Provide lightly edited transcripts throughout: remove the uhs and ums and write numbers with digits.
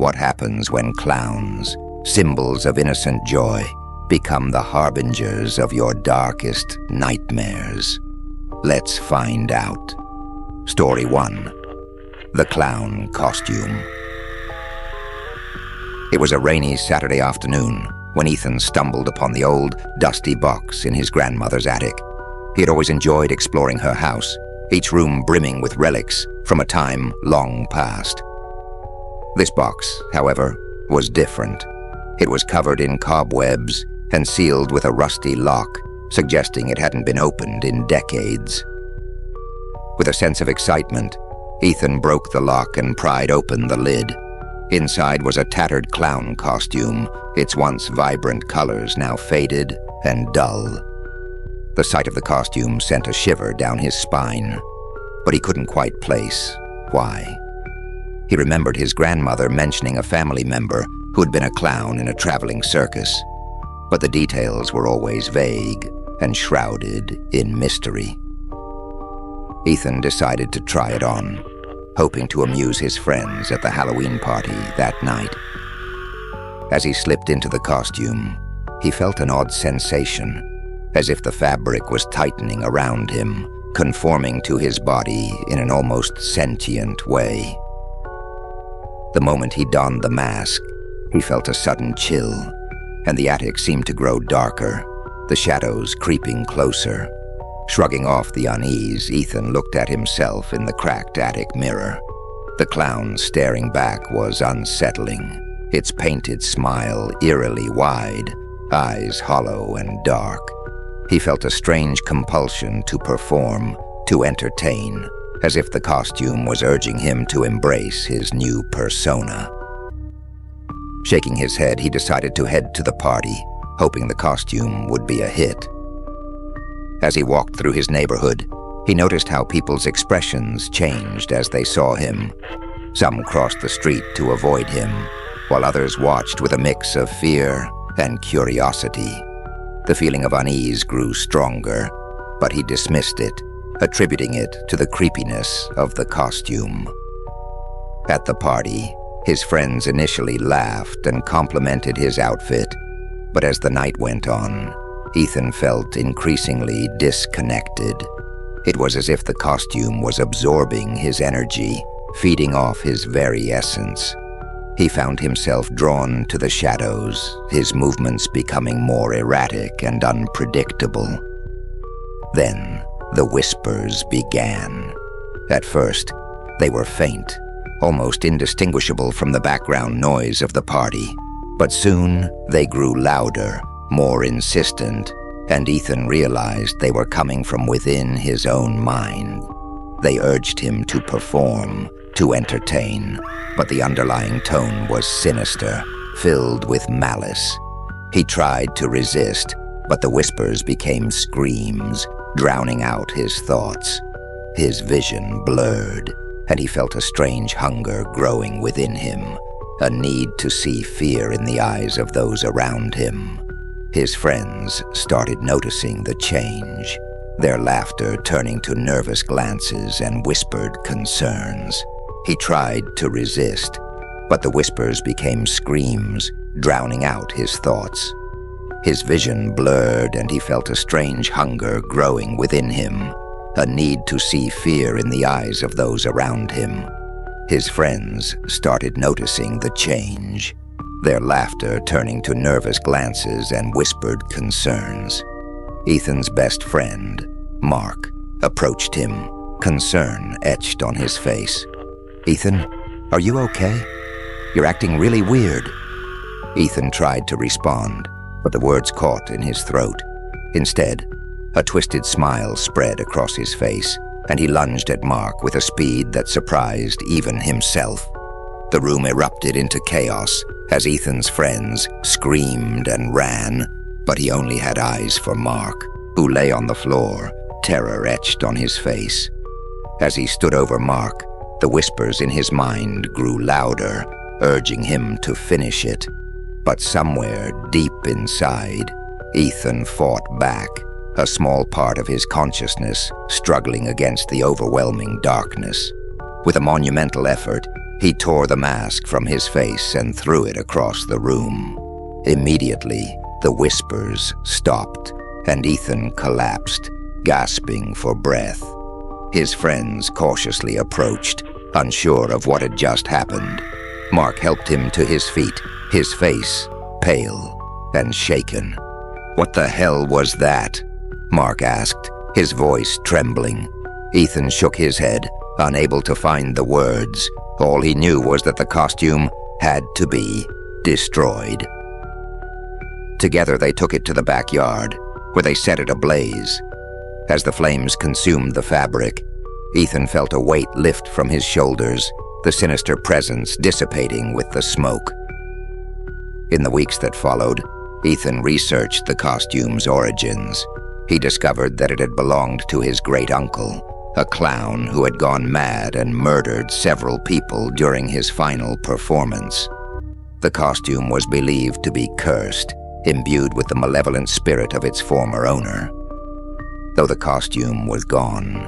What happens when clowns, symbols of innocent joy, become the harbingers of your darkest nightmares? Let's find out. Story 1. The Clown Costume. It was a rainy Saturday afternoon when Ethan stumbled upon the old, dusty box in his grandmother's attic. He had always enjoyed exploring her house, each room brimming with relics from a time long past. This box, however, was different. It was covered in cobwebs and sealed with a rusty lock, suggesting it hadn't been opened in decades. With a sense of excitement, Ethan broke the lock and pried open the lid. Inside was a tattered clown costume, its once vibrant colors now faded and dull. The sight of the costume sent a shiver down his spine, but he couldn't quite place why. He remembered his grandmother mentioning a family member who had been a clown in a traveling circus, but the details were always vague and shrouded in mystery. Ethan decided to try it on, hoping to amuse his friends at the Halloween party that night. As he slipped into the costume, he felt an odd sensation, as if the fabric was tightening around him, conforming to his body in an almost sentient way. The moment he donned the mask, he felt a sudden chill, and the attic seemed to grow darker, the shadows creeping closer. Shrugging off the unease, Ethan looked at himself in the cracked attic mirror. The clown staring back was unsettling, its painted smile eerily wide, eyes hollow and dark. He felt a strange compulsion to perform, to entertain, as if the costume was urging him to embrace his new persona. Shaking his head, he decided to head to the party, hoping the costume would be a hit. As he walked through his neighborhood, he noticed how people's expressions changed as they saw him. Some crossed the street to avoid him, while others watched with a mix of fear and curiosity. The feeling of unease grew stronger, but he dismissed it, attributing it to the creepiness of the costume. At the party, his friends initially laughed and complimented his outfit, but as the night went on, Ethan felt increasingly disconnected. It was as if the costume was absorbing his energy, feeding off his very essence. He found himself drawn to the shadows, his movements becoming more erratic and unpredictable. Then, the whispers began. At first, they were faint, almost indistinguishable from the background noise of the party. But soon, they grew louder, more insistent, and Ethan realized they were coming from within his own mind. They urged him to perform, to entertain, but the underlying tone was sinister, filled with malice. He tried to resist, but the whispers became screams, drowning out his thoughts. His vision blurred, and he felt a strange hunger growing within him, a need to see fear in the eyes of those around him. His friends started noticing the change, their laughter turning to nervous glances and whispered concerns. He tried to resist, but the whispers became screams, drowning out his thoughts. His vision blurred, and he felt a strange hunger growing within him, a need to see fear in the eyes of those around him. His friends started noticing the change, their laughter turning to nervous glances and whispered concerns. Ethan's best friend, Mark, approached him, concern etched on his face. "Ethan, are you okay? You're acting really weird." Ethan tried to respond, but the words caught in his throat. Instead, a twisted smile spread across his face, and he lunged at Mark with a speed that surprised even himself. The room erupted into chaos as Ethan's friends screamed and ran, but he only had eyes for Mark, who lay on the floor, terror etched on his face. As he stood over Mark, the whispers in his mind grew louder, urging him to finish it. But somewhere deep inside, Ethan fought back, a small part of his consciousness struggling against the overwhelming darkness. With a monumental effort, He tore the mask from his face and threw it across the room. Immediately, the whispers stopped, and Ethan collapsed, gasping for breath. His friends cautiously approached, unsure of what had just happened. Mark helped him to his feet, his face pale and shaken. "What the hell was that?" Mark asked, his voice trembling. Ethan shook his head, unable to find the words. All he knew was that the costume had to be destroyed. Together they took it to the backyard, where they set it ablaze. As the flames consumed the fabric, Ethan felt a weight lift from his shoulders, the sinister presence dissipating with the smoke. In the weeks that followed, Ethan researched the costume's origins. He discovered that it had belonged to his great-uncle, a clown who had gone mad and murdered several people during his final performance. The costume was believed to be cursed, imbued with the malevolent spirit of its former owner. Though the costume was gone,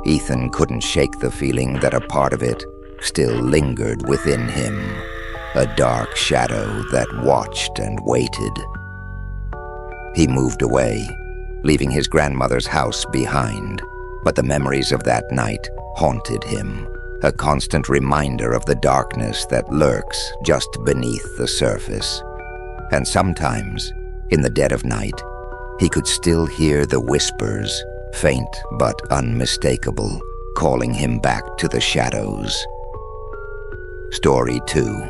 Ethan couldn't shake the feeling that a part of it still lingered within him, a dark shadow that watched and waited. He moved away, leaving his grandmother's house behind, but the memories of that night haunted him, a constant reminder of the darkness that lurks just beneath the surface. And sometimes, in the dead of night, he could still hear the whispers, faint but unmistakable, calling him back to the shadows. Story 2: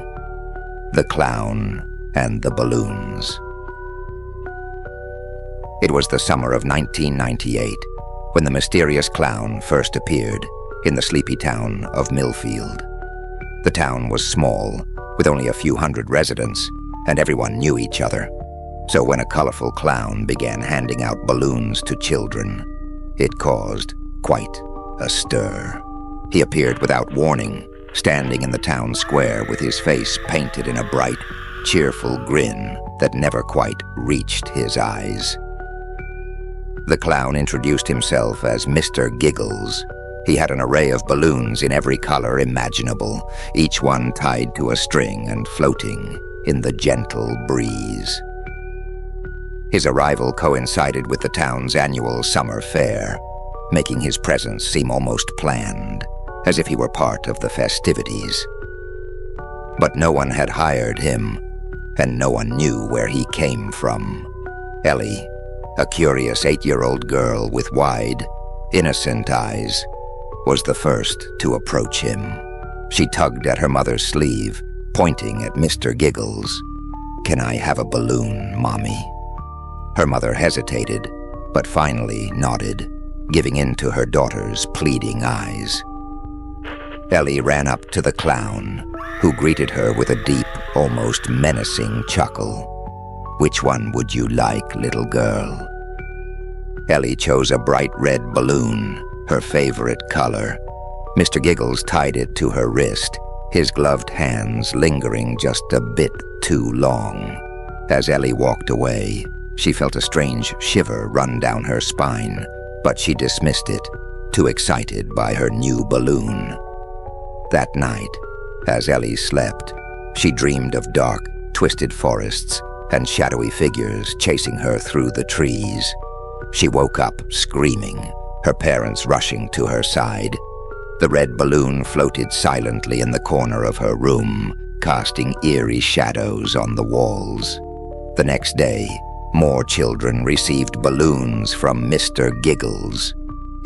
The Clown and the Balloons. It was the summer of 1998 when the mysterious clown first appeared in the sleepy town of Millfield. The town was small, with only a few hundred residents, and everyone knew each other. So when a colorful clown began handing out balloons to children, it caused quite a stir. He appeared without warning, standing in the town square with his face painted in a bright, cheerful grin that never quite reached his eyes. The clown introduced himself as Mr. Giggles. He had an array of balloons in every color imaginable, each one tied to a string and floating in the gentle breeze. His arrival coincided with the town's annual summer fair, making his presence seem almost planned, as if he were part of the festivities. But no one had hired him, and no one knew where he came from. Ellie, a curious 8-year-old girl with wide, innocent eyes, was the first to approach him. She tugged at her mother's sleeve, pointing at Mr. Giggles. "Can I have a balloon, Mommy?" Her mother hesitated, but finally nodded, giving in to her daughter's pleading eyes. Ellie ran up to the clown, who greeted her with a deep, almost menacing chuckle. "Which one would you like, little girl?" Ellie chose a bright red balloon, her favorite color. Mr. Giggles tied it to her wrist, his gloved hands lingering just a bit too long. As Ellie walked away, she felt a strange shiver run down her spine, but she dismissed it, too excited by her new balloon. That night, as Ellie slept, she dreamed of dark, twisted forests and shadowy figures chasing her through the trees. She woke up screaming, her parents rushing to her side. The red balloon floated silently in the corner of her room, casting eerie shadows on the walls. The next day, more children received balloons from Mr. Giggles.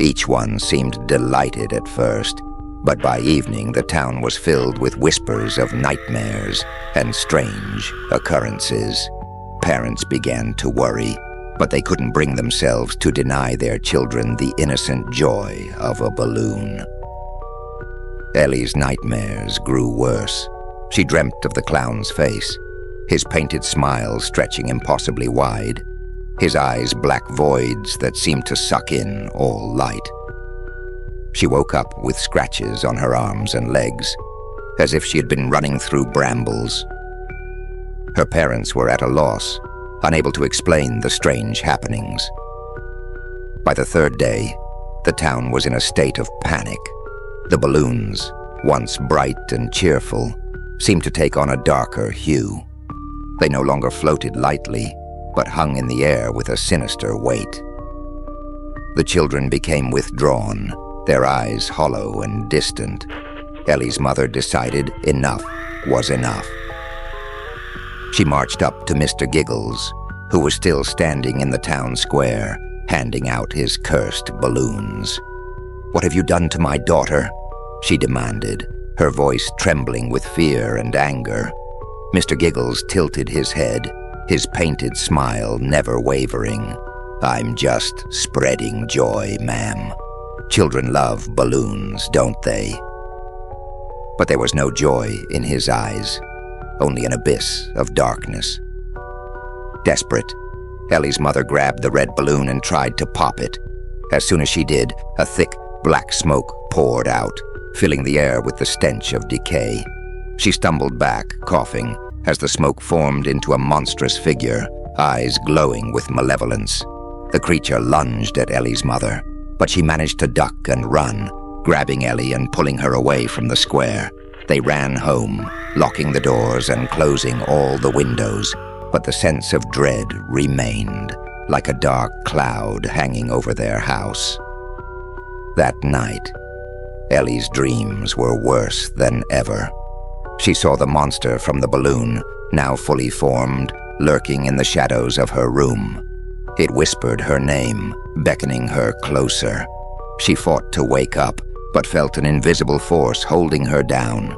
Each one seemed delighted at first, but by evening the town was filled with whispers of nightmares and strange occurrences. Parents began to worry, but they couldn't bring themselves to deny their children the innocent joy of a balloon. Ellie's nightmares grew worse. She dreamt of the clown's face, his painted smile stretching impossibly wide, his eyes black voids that seemed to suck in all light. She woke up with scratches on her arms and legs, as if she had been running through brambles. Her parents were at a loss, unable to explain the strange happenings. By the third day, the town was in a state of panic. The balloons once bright and cheerful, seemed to take on a darker hue. They no longer floated lightly, but hung in the air with a sinister weight. The children became withdrawn, their eyes hollow and distant. Ellie's mother decided enough was enough. She marched up to Mr. Giggles, who was still standing in the town square, handing out his cursed balloons. "What have you done to my daughter?" she demanded, her voice trembling with fear and anger. Mr. Giggles tilted his head, his painted smile never wavering. "I'm just spreading joy, ma'am. Children love balloons, don't they?" But there was no joy in his eyes, only an abyss of darkness. Desperate, Ellie's mother grabbed the red balloon and tried to pop it. As soon as she did, a thick, black smoke poured out, filling the air with the stench of decay. She stumbled back, coughing, as the smoke formed into a monstrous figure, eyes glowing with malevolence. The creature lunged at Ellie's mother, but she managed to duck and run, grabbing Ellie and pulling her away from the square. They ran home, locking the doors and closing all the windows, but the sense of dread remained, like a dark cloud hanging over their house. That night, Ellie's dreams were worse than ever. She saw the monster from the balloon, now fully formed, lurking in the shadows of her room. It whispered her name, beckoning her closer. She fought to wake up, but felt an invisible force holding her down.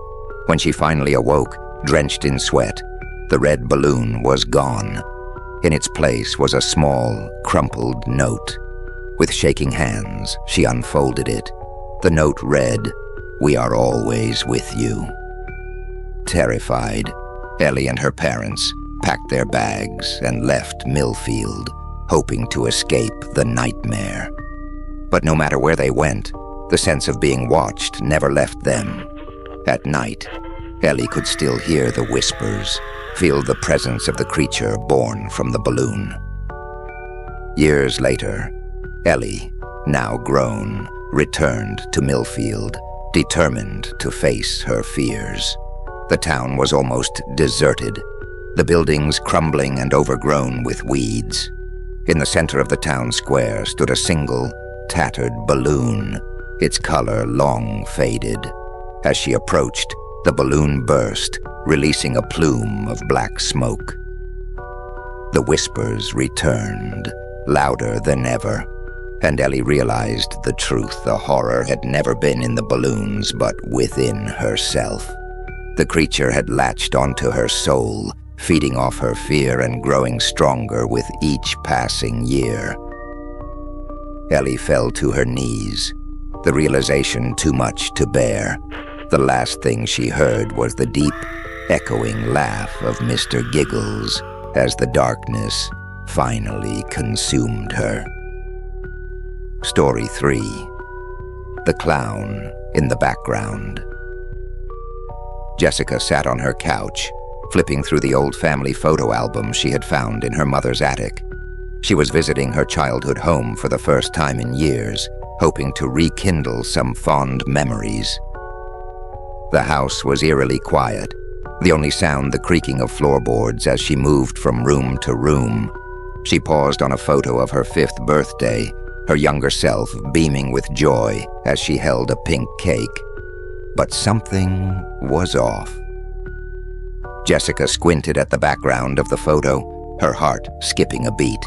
When she finally awoke, drenched in sweat, the red balloon was gone. In its place was a small, crumpled note. With shaking hands, she unfolded it. The note read, "We are always with you." Terrified, Ellie and her parents packed their bags and left Millfield, hoping to escape the nightmare. But no matter where they went, the sense of being watched never left them. At night, Ellie could still hear the whispers, feel the presence of the creature born from the balloon. Years later, Ellie, now grown, returned to Millfield, determined to face her fears. The town was almost deserted, the buildings crumbling and overgrown with weeds. In the center of the town square stood a single, tattered balloon, its color long faded. As she approached, the balloon burst, releasing a plume of black smoke. The whispers returned, louder than ever, and Ellie realized the truth. The horror had never been in the balloons, but within herself. The creature had latched onto her soul, feeding off her fear and growing stronger with each passing year. Ellie fell to her knees, the realization too much to bear. The last thing she heard was the deep, echoing laugh of Mr. Giggles as the darkness finally consumed her. Story 3. The Clown in the Background. Jessica sat on her couch, flipping through the old family photo album she had found in her mother's attic. She was visiting her childhood home for the first time in years, hoping to rekindle some fond memories. The house was eerily quiet, the only sound the creaking of floorboards as she moved from room to room. She paused on a photo of her 5th birthday, her younger self beaming with joy as she held a pink cake. But something was off. Jessica squinted at the background of the photo, her heart skipping a beat.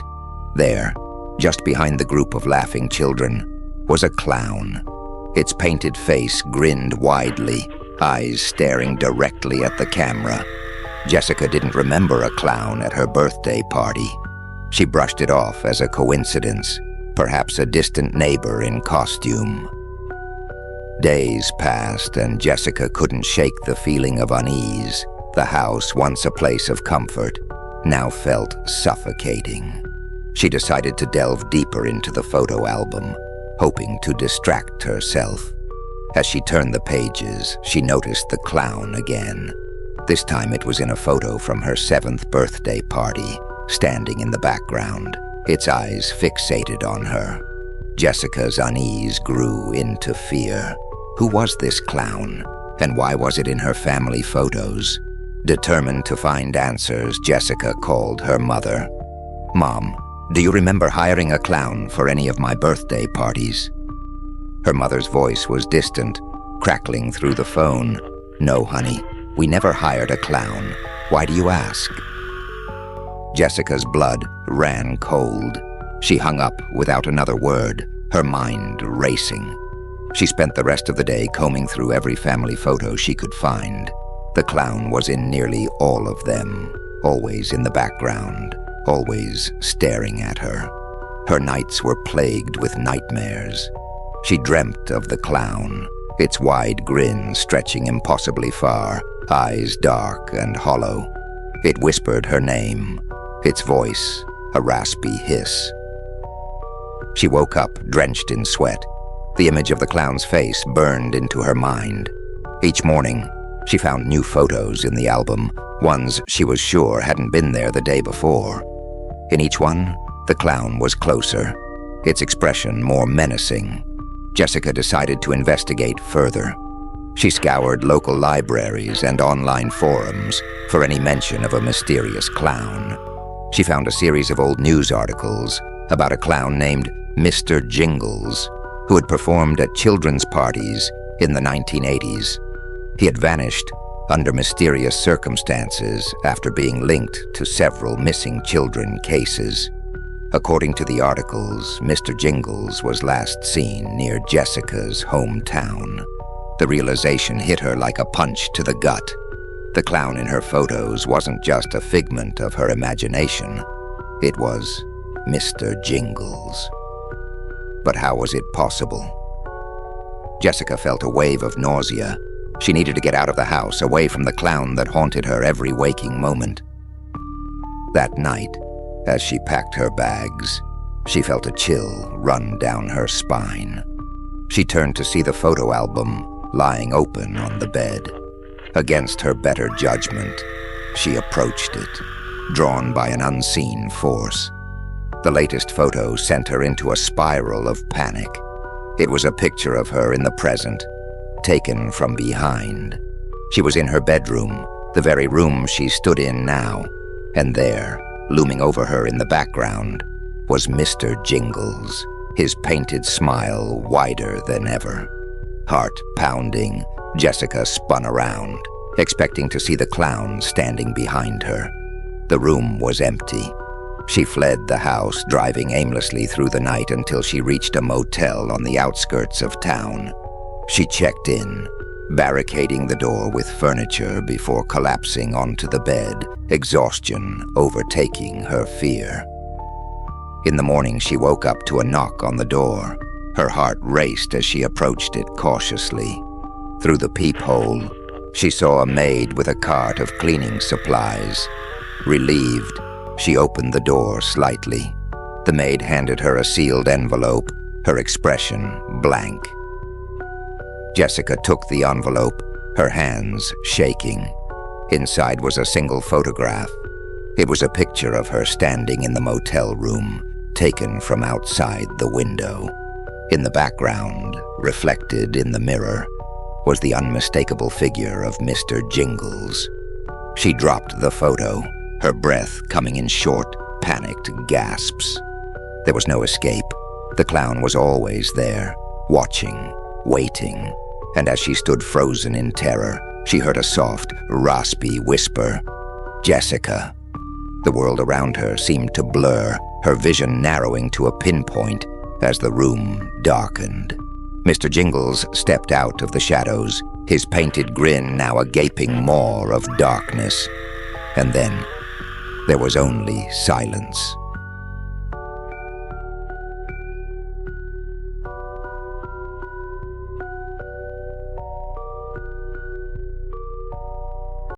There, just behind the group of laughing children, was a clown. Its painted face grinned widely, eyes staring directly at the camera. Jessica didn't remember a clown at her birthday party. She brushed it off as a coincidence, perhaps a distant neighbor in costume. Days passed and Jessica couldn't shake the feeling of unease. The house, once a place of comfort, now felt suffocating. She decided to delve deeper into the photo album, hoping to distract herself. As she turned the pages, she noticed the clown again. This time it was in a photo from her 7th birthday party, standing in the background, its eyes fixated on her. Jessica's unease grew into fear. Who was this clown? And why was it in her family photos? Determined to find answers, Jessica called her mother. "Mom, do you remember hiring a clown for any of my birthday parties?" Her mother's voice was distant, crackling through the phone. "No, honey, we never hired a clown. Why do you ask?" Jessica's blood ran cold. She hung up without another word, her mind racing. She spent the rest of the day combing through every family photo she could find. The clown was in nearly all of them, always in the background, always staring at her. Her nights were plagued with nightmares. She dreamt of the clown, its wide grin stretching impossibly far, eyes dark and hollow. It whispered her name, its voice a raspy hiss. She woke up drenched in sweat. The image of the clown's face burned into her mind. Each morning, she found new photos in the album, ones she was sure hadn't been there the day before. In each one, the clown was closer, its expression more menacing. Jessica decided to investigate further. She scoured local libraries and online forums for any mention of a mysterious clown. She found a series of old news articles about a clown named Mr. Jingles, who had performed at children's parties in the 1980s. He had vanished under mysterious circumstances after being linked to several missing children cases. According to the articles, Mr. Jingles was last seen near Jessica's hometown. The realization hit her like a punch to the gut. The clown in her photos wasn't just a figment of her imagination. It was Mr. Jingles. But how was it possible? Jessica felt a wave of nausea. She needed to get out of the house, away from the clown that haunted her every waking moment. That night, as she packed her bags, she felt a chill run down her spine. She turned to see the photo album lying open on the bed. Against her better judgment, she approached it, drawn by an unseen force. The latest photo sent her into a spiral of panic. It was a picture of her in the present, taken from behind. She was in her bedroom, the very room she stood in now, and there, looming over her in the background, was Mr. Jingles, his painted smile wider than ever. Heart pounding, Jessica spun around, expecting to see the clown standing behind her. The room was empty. She fled the house, driving aimlessly through the night until she reached a motel on the outskirts of town. She checked in, barricading the door with furniture before collapsing onto the bed, exhaustion overtaking her fear. In the morning, she woke up to a knock on the door. Her heart raced as she approached it cautiously. Through the peephole, she saw a maid with a cart of cleaning supplies. Relieved, she opened the door slightly. The maid handed her a sealed envelope, her expression blank. Jessica took the envelope, her hands shaking. Inside was a single photograph. It was a picture of her standing in the motel room, taken from outside the window. In the background, reflected in the mirror, was the unmistakable figure of Mr. Jingles. She dropped the photo, her breath coming in short, panicked gasps. There was no escape. The clown was always there, watching, waiting, and as she stood frozen in terror, she heard a soft, raspy whisper, "Jessica." The world around her seemed to blur, her vision narrowing to a pinpoint as the room darkened. Mr. Jingles stepped out of the shadows, his painted grin now a gaping maw of darkness. And then there was only silence.